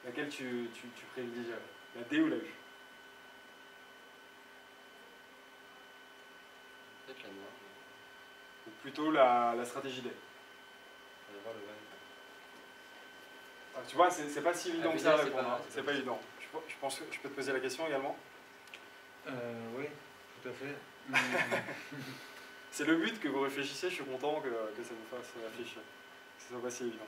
laquelle tu privilégierais? La D ou la U? Peut-être la noire. Ou plutôt la stratégie D? On va voir le vin. Alors, tu vois, c'est pas si évident que ça à répondre. C'est pas évident. Je pense que je peux te poser la question également? Oui, tout à fait. C'est le but que vous réfléchissiez, je suis content que ça vous fasse réfléchir. Que ce soit pas si évident.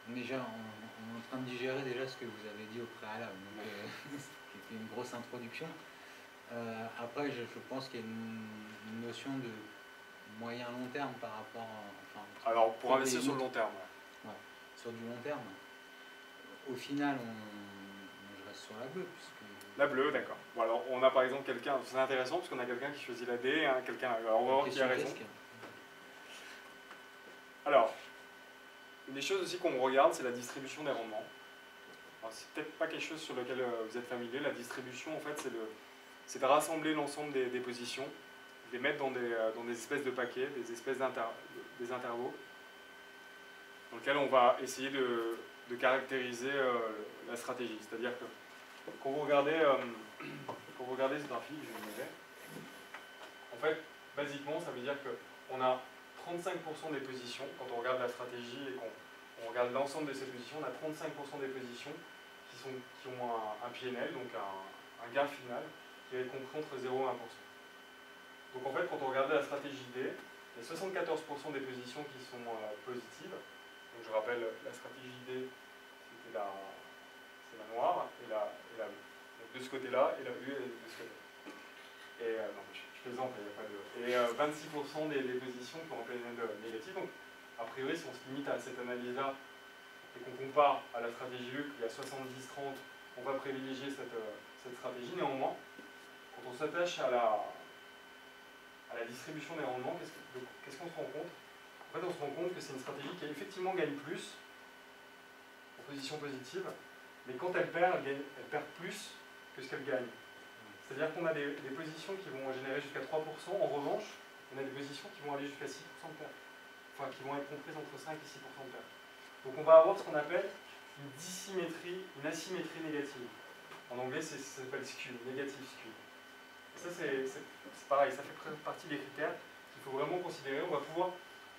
Déjà, on est en train de digérer déjà ce que vous avez dit au préalable, donc, qui était une grosse introduction. Après, je pense qu'il y a une notion de moyen-long terme par rapport à... Alors, pour investir sur le long terme. Ouais, sur du long terme. Au final, je reste sur la bleue. La bleue, d'accord. Bon, alors, on a par exemple quelqu'un, c'est intéressant parce qu'on a quelqu'un qui choisit la D, hein, quelqu'un. Alors, on va voir qui a raison. Alors, une des choses aussi qu'on regarde, c'est la distribution des rendements. C'est peut-être pas quelque chose sur lequel vous êtes familier. La distribution, en fait, c'est de rassembler l'ensemble des positions, de les mettre dans des espèces de paquets, des espèces des intervaux, dans lesquels on va essayer de caractériser la stratégie. C'est-à-dire que quand vous regardez ce graphique, je vais le mettre. En fait, basiquement, ça veut dire qu'on a 35% des positions, quand on regarde la stratégie et qu'on regarde l'ensemble de ces positions, on a 35% des positions qui ont un PNL, donc un gain final, qui va être compris entre 0 et 1%. Donc en fait, quand on regarde la stratégie D, il y a 74% des positions qui sont positives. Donc je rappelle, la stratégie D, c'est la noire et la bleue. Donc de ce côté-là, et la bleue est de ce côté-là. Et non, je plaisante, il n'y a pas de... Et 26% des positions qui ont un PNL négatif. Donc, a priori, si on se limite à cette analyse-là et qu'on compare à la stratégie U, qui est à 70-30, on va privilégier cette stratégie. Néanmoins, quand on s'attache à la distribution des rendements, qu'est-ce qu'on se rend compte? En fait, on se rend compte que c'est une stratégie qui effectivement gagne plus en position positive, mais quand elle perd plus que ce qu'elle gagne. C'est-à-dire qu'on a des positions qui vont générer jusqu'à 3%, en revanche, on a des positions qui vont aller jusqu'à 6% de perte. Enfin, qui vont être comprises entre 5 et 6% de perte. Donc on va avoir ce qu'on appelle une asymétrie négative. En anglais, ça s'appelle skew, negative skew. Et ça, c'est pareil, ça fait partie des critères qu'il faut vraiment considérer.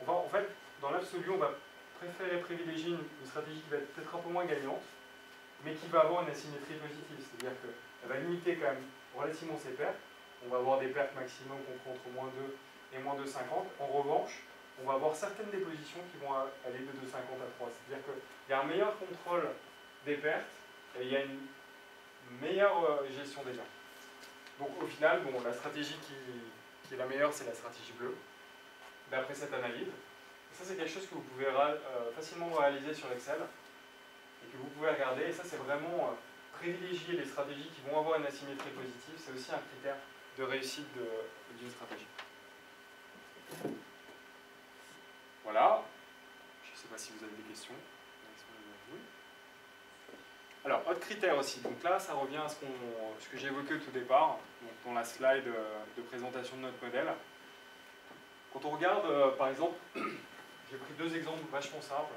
En fait, dans l'absolu, on va préférer privilégier une stratégie qui va être peut-être un peu moins gagnante, mais qui va avoir une asymétrie positive. C'est-à-dire qu'elle va limiter quand même relativement ses pertes. On va avoir des pertes maximum comprises entre moins 2 et moins 2,50. En revanche, on va avoir certaines des positions qui vont aller de 2,50 à 3. C'est-à-dire qu'il y a un meilleur contrôle des pertes et il y a une meilleure gestion des gains. Donc au final, bon, la stratégie qui est la meilleure, c'est la stratégie bleue, d'après cette analyse. Et ça, c'est quelque chose que vous pouvez facilement réaliser sur Excel et que vous pouvez regarder. Et ça, c'est vraiment privilégier les stratégies qui vont avoir une asymétrie positive. C'est aussi un critère de réussite d'une stratégie. Voilà. Je ne sais pas si vous avez des questions. Oui. Alors, autre critère aussi. Donc là, ça revient à ce que j'ai évoqué au tout départ, donc dans la slide de présentation de notre modèle. Quand on regarde, par exemple, j'ai pris deux exemples vachement simples.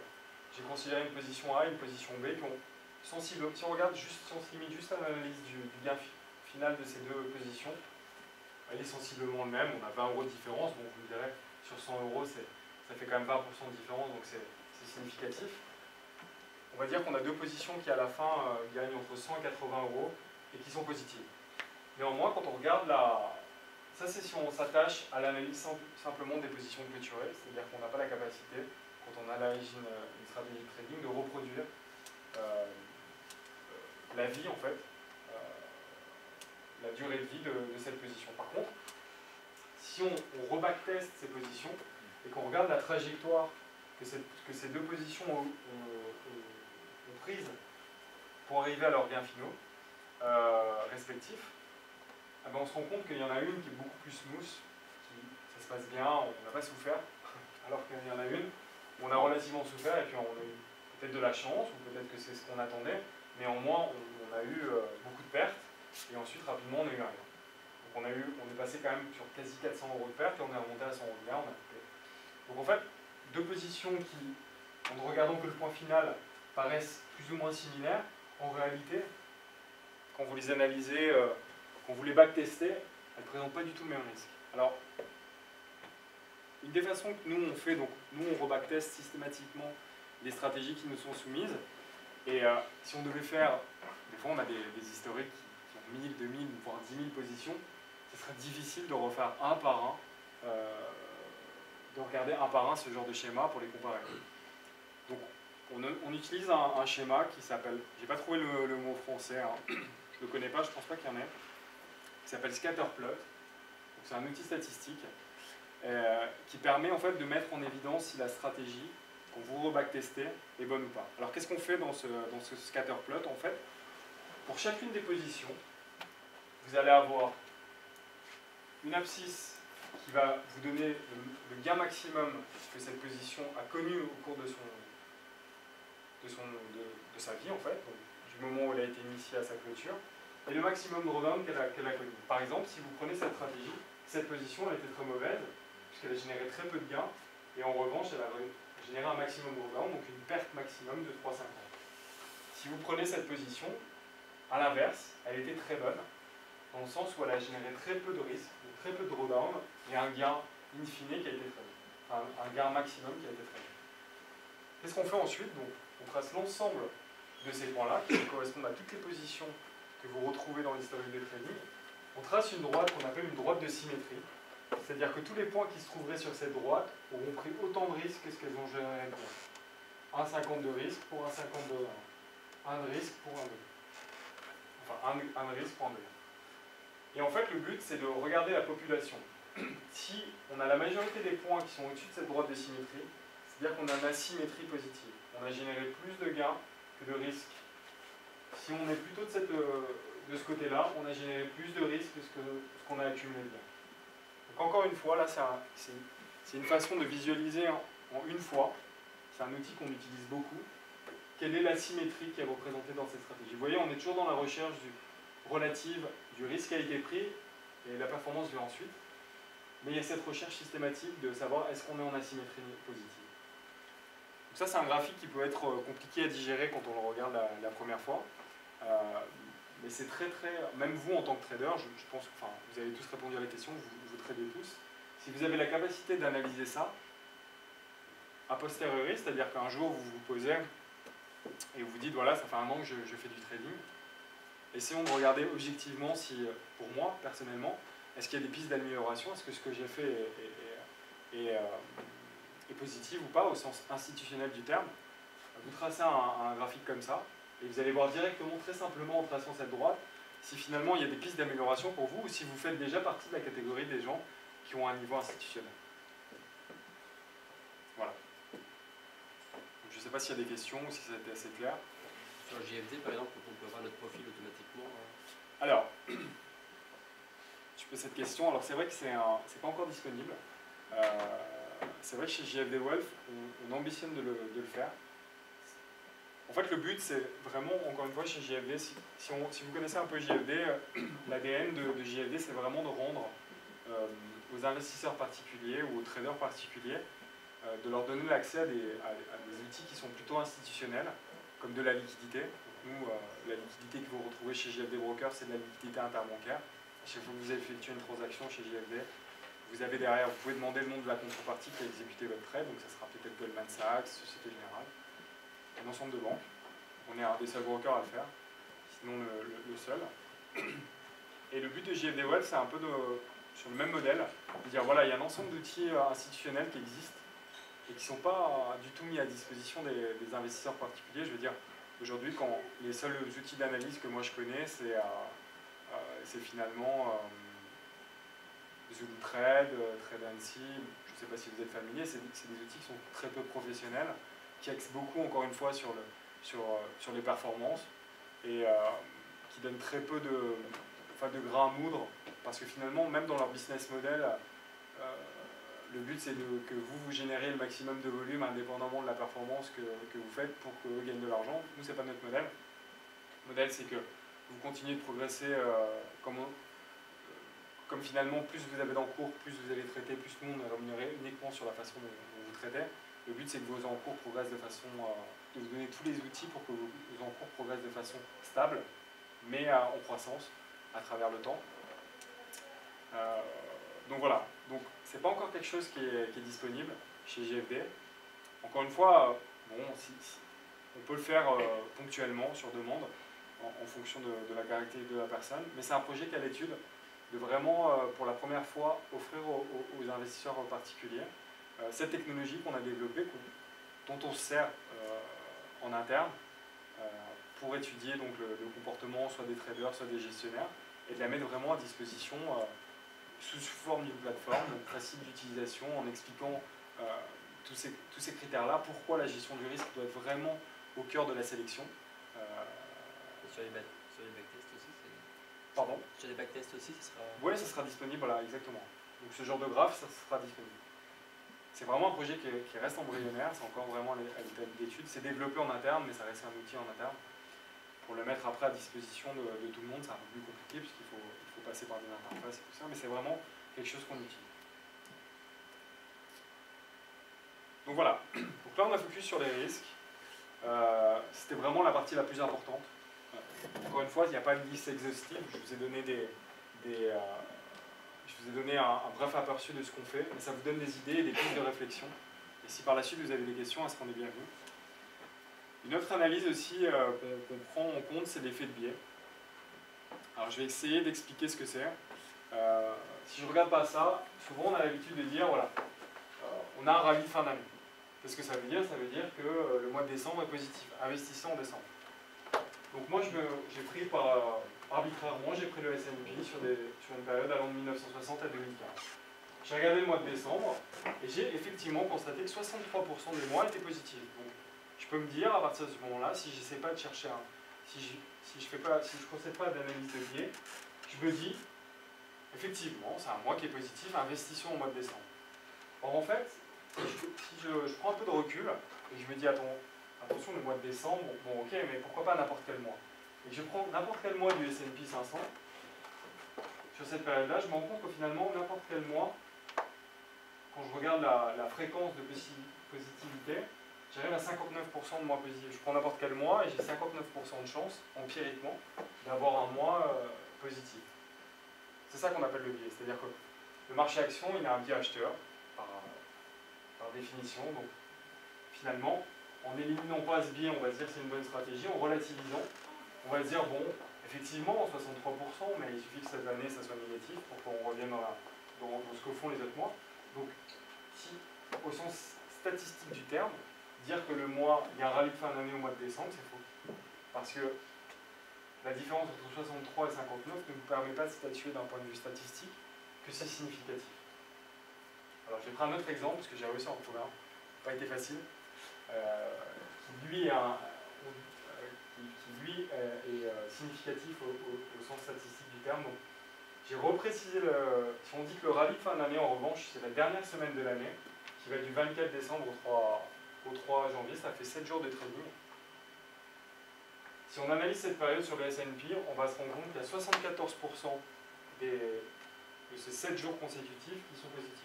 J'ai considéré une position A et une position B qui ont sensible. Si on regarde juste, si on se limite juste à l'analyse du gain final de ces deux positions, elle est sensiblement le même. On a 20 € de différence. Bon, vous me direz, sur 100 €, ça fait quand même 20% de différence, donc c'est significatif. On va dire qu'on a deux positions qui, à la fin, gagnent entre 100 et 80 € et qui sont positives. Néanmoins, quand on regarde ça, c'est si on s'attache à l'analyse simplement des positions clôturées, c'est-à-dire qu'on n'a pas la capacité, quand on analyse une stratégie de trading, de reproduire la vie, en fait, la durée de vie de cette position. Par contre, si on rebackteste ces positions et qu'on regarde la trajectoire que ces deux positions ont prise pour arriver à leurs gains finaux respectifs, eh ben on se rend compte qu'il y en a une qui est beaucoup plus smooth, ça se passe bien, on n'a pas souffert, alors qu'il y en a une où on a relativement souffert et puis on a eu peut-être de la chance, ou peut-être que c'est ce qu'on attendait, néanmoins on a eu beaucoup de pertes et ensuite rapidement on a eu un gain. Donc on est passé quand même sur quasi 400 € de pertes et on est remonté à 100 € de gain, on a coupé. Donc en fait, deux positions qui, en ne regardant que le point final, paraissent plus ou moins similaires, en réalité, quand vous les analysez, quand vous les backtestez, elles ne présentent pas du tout le même risque. Alors, une des façons que nous on fait, donc nous on rebackteste systématiquement les stratégies qui nous sont soumises, et si on devait faire, des fois on a des historiques qui ont 1000, 2000, voire 10 000 positions, ce serait difficile de refaire un par un, de regarder un par un ce genre de schéma pour les comparer. Donc on utilise un schéma qui s'appelle, j'ai pas trouvé le mot français, hein, je le connais pas, je pense pas qu'il y en ait, qui s'appelle scatterplot. C'est un outil statistique qui permet en fait de mettre en évidence si la stratégie qu'on vous rebacktestez est bonne ou pas. Alors qu'est-ce qu'on fait dans ce scatterplot en fait? Pour chacune des positions, vous allez avoir une abscisse qui va vous donner le gain maximum que cette position a connu au cours de sa vie en fait, donc, du moment où elle a été initiée à sa clôture, et le maximum drawdown qu'elle a connu. Par exemple, si vous prenez cette stratégie, cette position elle était très mauvaise, puisqu'elle a généré très peu de gains, et en revanche elle a généré un maximum drawdown, donc une perte maximum de 3,50. Si vous prenez cette position, à l'inverse, elle était très bonne, dans le sens où elle a généré très peu de risques, très peu de drawdown, et un gain in fine qui a été très bon. Un gain maximum qui a été très bon. Qu'est-ce qu'on fait ensuite? Donc, on trace l'ensemble de ces points-là, qui correspondent à toutes les positions que vous retrouvez dans l'historique de trading. On trace une droite qu'on appelle une droite de symétrie, c'est-à-dire que tous les points qui se trouveraient sur cette droite auront pris autant de risques que ce qu'elles ont généré de gains. 1,50 de risque pour 1,50 de gain. 1 de risque pour 1 de gain. Enfin, 1 de risque pour 1 de gain. Et en fait, le but, c'est de regarder la population. Si on a la majorité des points qui sont au-dessus de cette droite de symétrie, c'est-à-dire qu'on a une asymétrie positive. On a généré plus de gains que de risques. Si on est plutôt de ce côté-là, on a généré plus de risques que ce qu'on a accumulé de gains. Donc encore une fois, là, c'est une façon de visualiser en une fois. C'est un outil qu'on utilise beaucoup. Quelle est la symétrie qui est représentée dans cette stratégie? Vous voyez, on est toujours dans la recherche relative du risque qui a été pris et la performance vient ensuite. Mais il y a cette recherche systématique de savoir est-ce qu'on est en asymétrie positive. Donc ça, c'est un graphique qui peut être compliqué à digérer quand on le regarde la première fois. Mais c'est très, même vous en tant que trader, je pense que vous avez tous répondu à la question, vous tradez tous. Si vous avez la capacité d'analyser ça, a posteriori, c'est-à-dire qu'un jour vous vous posez et vous vous dites voilà, ça fait 1 an que je fais du trading, essayons de regarder objectivement si, pour moi, personnellement, est-ce qu'il y a des pistes d'amélioration, est-ce que ce que j'ai fait est positif ou pas au sens institutionnel du terme. Vous tracez un graphique comme ça, et vous allez voir directement, très simplement, en traçant cette droite, si finalement il y a des pistes d'amélioration pour vous, ou si vous faites déjà partie de la catégorie des gens qui ont un niveau institutionnel. Voilà. Donc, je ne sais pas s'il y a des questions, ou si ça a été assez clair. Sur le JFD, par exemple, on peut voir notre profil automatiquement. Alors, je pose cette question. Alors, c'est vrai que c'est pas encore disponible. C'est vrai que chez JFD Wealth, on ambitionne de le faire. En fait, le but, c'est vraiment, encore une fois, chez JFD, si vous connaissez un peu JFD, l'ADN de JFD, c'est vraiment de rendre aux investisseurs particuliers ou aux traders particuliers, de leur donner l'accès à des outils qui sont plutôt institutionnels, comme de la liquidité. Nous, la liquidité que vous retrouvez chez JFD Broker, c'est de la liquidité interbancaire. À chaque fois que vous effectuez une transaction chez JFD, vous avez derrière, vous pouvez demander le nom de la contrepartie qui a exécuté votre trade, donc ça sera peut-être Goldman Sachs, Société Générale, un ensemble de banques. On est un des seuls brokers à le faire, sinon le seul. Et le but de JFD Wealth, c'est un peu sur le même modèle, de dire voilà, il y a un ensemble d'outils institutionnels qui existent et qui ne sont pas du tout mis à disposition des investisseurs particuliers. Je veux dire, aujourd'hui, quand les seuls outils d'analyse que moi je connais, c'est finalement Zulu Trade, TradeNC, je ne sais pas si vous êtes familier, c'est des outils qui sont très peu professionnels, qui axent beaucoup, encore une fois, sur les performances et qui donnent très peu de grains à moudre, parce que finalement, même dans leur business model, le but c'est que vous générez le maximum de volume indépendamment de la performance que vous faites pour qu'eux gagnent de l'argent. Nous, ce n'est pas notre modèle. Le modèle, c'est que vous continuez de progresser comme finalement, plus vous avez d'encours, plus vous allez traiter, plus tout le monde est rémunéré uniquement sur la façon dont vous traitez. Le but, c'est que vos encours progressent de façon, de vous donner tous les outils pour que vos encours progressent de façon stable, mais en croissance à travers le temps. Donc voilà, donc c'est pas encore quelque chose qui est disponible chez GFD. Encore une fois, bon, on peut le faire ponctuellement, sur demande, en fonction de la caractéristique de la personne, mais c'est un projet qui est à l'étude de vraiment, pour la première fois, offrir aux investisseurs particuliers cette technologie qu'on a développée, dont on se sert en interne pour étudier donc, le comportement soit des traders, soit des gestionnaires, et de la mettre vraiment à disposition sous forme d'une plateforme, donc facile d'utilisation, en expliquant tous ces critères-là, pourquoi la gestion du risque doit être vraiment au cœur de la sélection. Sur les backtests aussi, Pardon ? Sur les backtests aussi, ça sera... Oui, ça sera disponible, voilà, exactement. Donc ce genre de graphe, ça sera disponible. C'est vraiment un projet qui reste embryonnaire, c'est encore vraiment à l'état d'étude. C'est développé en interne, mais ça reste un outil en interne. Pour le mettre après à disposition de tout le monde, c'est un peu plus compliqué, puisqu'il faut passer par des interfaces et tout ça, mais c'est vraiment quelque chose qu'on utilise. Donc voilà, donc là on a focus sur les risques. C'était vraiment la partie la plus importante. Encore une fois, il n'y a pas une liste exhaustive, je vous ai donné un bref aperçu de ce qu'on fait, mais ça vous donne des idées et des pistes de réflexion. Et si par la suite vous avez des questions, à ce qu'on est bienvenu. Une autre analyse aussi qu'on prend en compte, c'est l'effet de biais. Alors je vais essayer d'expliquer ce que c'est. Si je ne regarde pas ça, souvent on a l'habitude de dire, voilà, on a un rallye fin d'année. Qu'est-ce que ça veut dire? Ça veut dire que le mois de décembre est positif, investissez en décembre. Donc moi j'ai pris arbitrairement, j'ai pris le S&P sur une période allant de 1960 à 2015. J'ai regardé le mois de décembre et j'ai effectivement constaté que 63% des mois étaient positifs. Donc je peux me dire à partir de ce moment-là, si je n'essaie pas de chercher si je ne procède pas d'analyse de biais, je me dis effectivement c'est un mois qui est positif, investissons au mois de décembre. Or en fait, si je prends un peu de recul et je me dis attention, le mois de décembre, bon ok, mais pourquoi pas n'importe quel mois? Et que je prends n'importe quel mois du S&P 500, sur cette période-là, je me rends compte que finalement, n'importe quel mois, quand je regarde la fréquence de positivité, j'arrive à 59% de mois positifs. Je prends n'importe quel mois et j'ai 59% de chance, empiriquement, d'avoir un mois positif. C'est ça qu'on appelle le biais. C'est-à-dire que le marché action, il a un biais acheteur, par définition. Donc, finalement, en éliminant pas ce biais, on va se dire que c'est une bonne stratégie. En relativisant, on va se dire, bon, effectivement, 63%, mais il suffit que cette année, ça soit négatif pour qu'on revienne dans ce que font les autres mois. Donc, si, au sens statistique du terme, dire que le mois, il y a un rallye de fin d'année au mois de décembre, c'est faux. Parce que la différence entre 63 et 59 ne nous permet pas de statuer d'un point de vue statistique que c'est significatif. Alors, je vais prendre un autre exemple, parce que j'ai réussi à en trouver un. Ça n'a pas été facile. Qui lui est significatif au sens statistique du terme. Donc, j'ai reprécisé si on dit que le rallye de fin d'année, en revanche, c'est la dernière semaine de l'année, qui va du 24 décembre au 3 janvier, ça fait 7 jours de trading. Si on analyse cette période sur le S&P, on va se rendre compte qu'il y a 74% de ces 7 jours consécutifs qui sont positifs.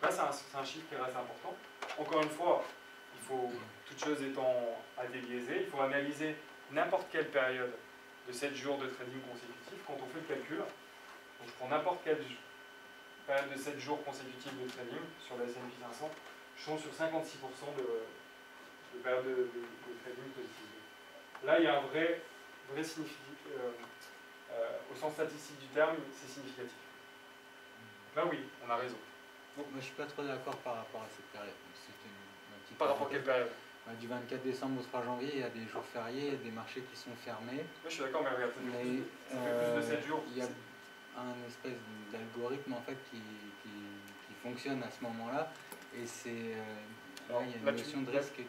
Là, c'est un chiffre qui reste important. Encore une fois, il faut, toutes choses étant à débiaiser, il faut analyser n'importe quelle période de 7 jours de trading consécutifs quand on fait le calcul. Donc, je prends n'importe quelle période de 7 jours consécutifs de trading sur le S&P 500, je tombe sur 56% de période de trading positive. Là, il y a un vrai au sens statistique du terme, c'est significatif. Là, oui, on a raison. Bon, moi, je ne suis pas trop d'accord par rapport à cette période. Par rapport à quelle période? Du 24 décembre au 3 janvier, il y a des jours fériés, il y a des marchés qui sont fermés. Oui, je suis d'accord, mais regarde, ça fait plus de 7 jours. Il y a un espèce d'algorithme en fait qui fonctionne à ce moment-là, et c'est là il y a une notion de risque qui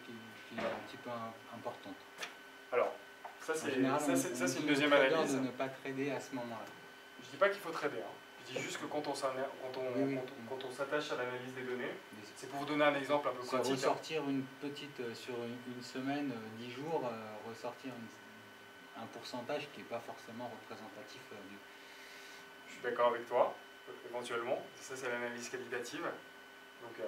est un petit peu importante. Alors, ça c'est une deuxième analyse. analyse. De ne pas trader à ce moment-là. Je ne dis pas qu'il faut trader. Hein. Je dis juste que quand on s'attache à l'analyse des données, c'est pour vous donner un exemple un peu pratique. Ressortir une petite, sur une semaine, 10 jours, ressortir un pourcentage qui n'est pas forcément représentatif du... Je suis d'accord avec toi, éventuellement. Ça, c'est l'analyse qualitative. Donc,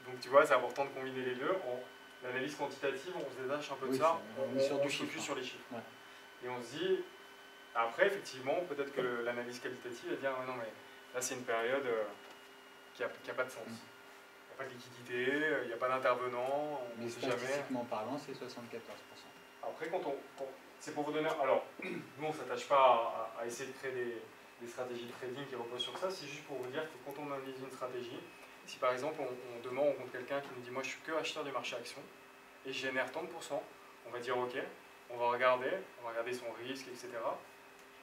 Donc tu vois, c'est important de combiner les deux. En l'analyse quantitative, on se détache un peu de Oui, ça, on est sur on du se focus chiffre. sur les chiffres. Ouais. Et on se dit, après, effectivement, peut-être que l'analyse qualitative va dire, ah, non, mais là, c'est une période qui n'a pas de sens. Il n'y a pas de liquidité, il n'y a pas d'intervenant, on Mais ne sait jamais. statistiquement parlant, c'est 74%. Après, c'est pour vous donner. Alors, nous, on ne s'attache pas à essayer de créer des stratégies de trading qui reposent sur ça. C'est juste pour vous dire que quand on analyse une stratégie, si par exemple on rencontre quelqu'un qui nous dit moi je suis que acheteur du marché action et je génère tant de pourcents, on va dire ok, on va regarder son risque, etc.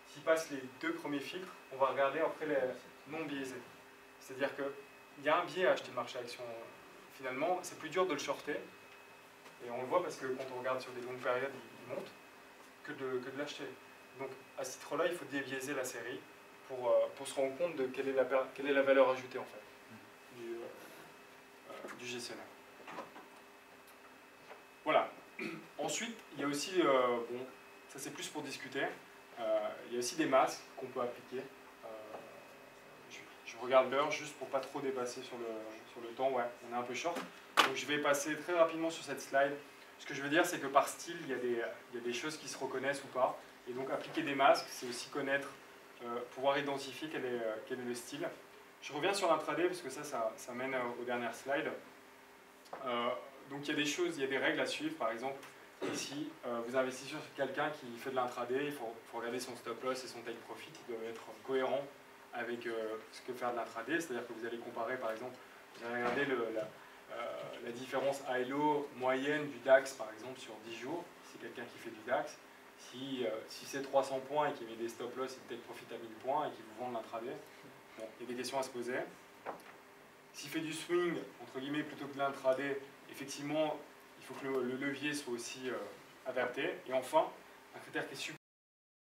S'il passe les 2 premiers filtres, on va regarder après les non biaisés. C'est-à-dire qu'il y a un biais à acheter le marché action. Finalement, c'est plus dur de le shorter. Et on le voit parce que quand on regarde sur des longues périodes, il monte que de l'acheter. Donc à ce titre-là, il faut débiaiser la série pour se rendre compte de quelle est la valeur ajoutée en fait du gestionnaire. Voilà. Ensuite, il y a aussi, bon, ça c'est plus pour discuter, il y a aussi des masques qu'on peut appliquer. Je regarde l'heure juste pour pas trop dépasser sur le temps, ouais, on est un peu short. Donc je vais passer très rapidement sur cette slide. Ce que je veux dire, c'est que par style, il y a des choses qui se reconnaissent ou pas. Et donc appliquer des masques, c'est aussi connaître, pouvoir identifier quel est le style. Je reviens sur l'intraday parce que ça mène aux dernières slides. Donc il y a des choses, il y a des règles à suivre. Par exemple, ici, vous investissez sur quelqu'un qui fait de l'intraday, il faut regarder son stop loss et son take profit. Ils doivent être cohérents avec ce que faire de l'intraday. C'est-à-dire que vous allez comparer, par exemple, vous allez regarder la différence high-low moyenne du DAX, par exemple, sur 10 jours. C'est quelqu'un qui fait du DAX. Si c'est 300 points et qu'il met des stop loss et des take profit à 1000 points et qu'il vous vend de l'intraday, bon, il y a des questions à se poser. S'il fait du swing, entre guillemets, plutôt que de l'intraday, effectivement, il faut que le levier soit aussi adapté. Et enfin, un critère qui est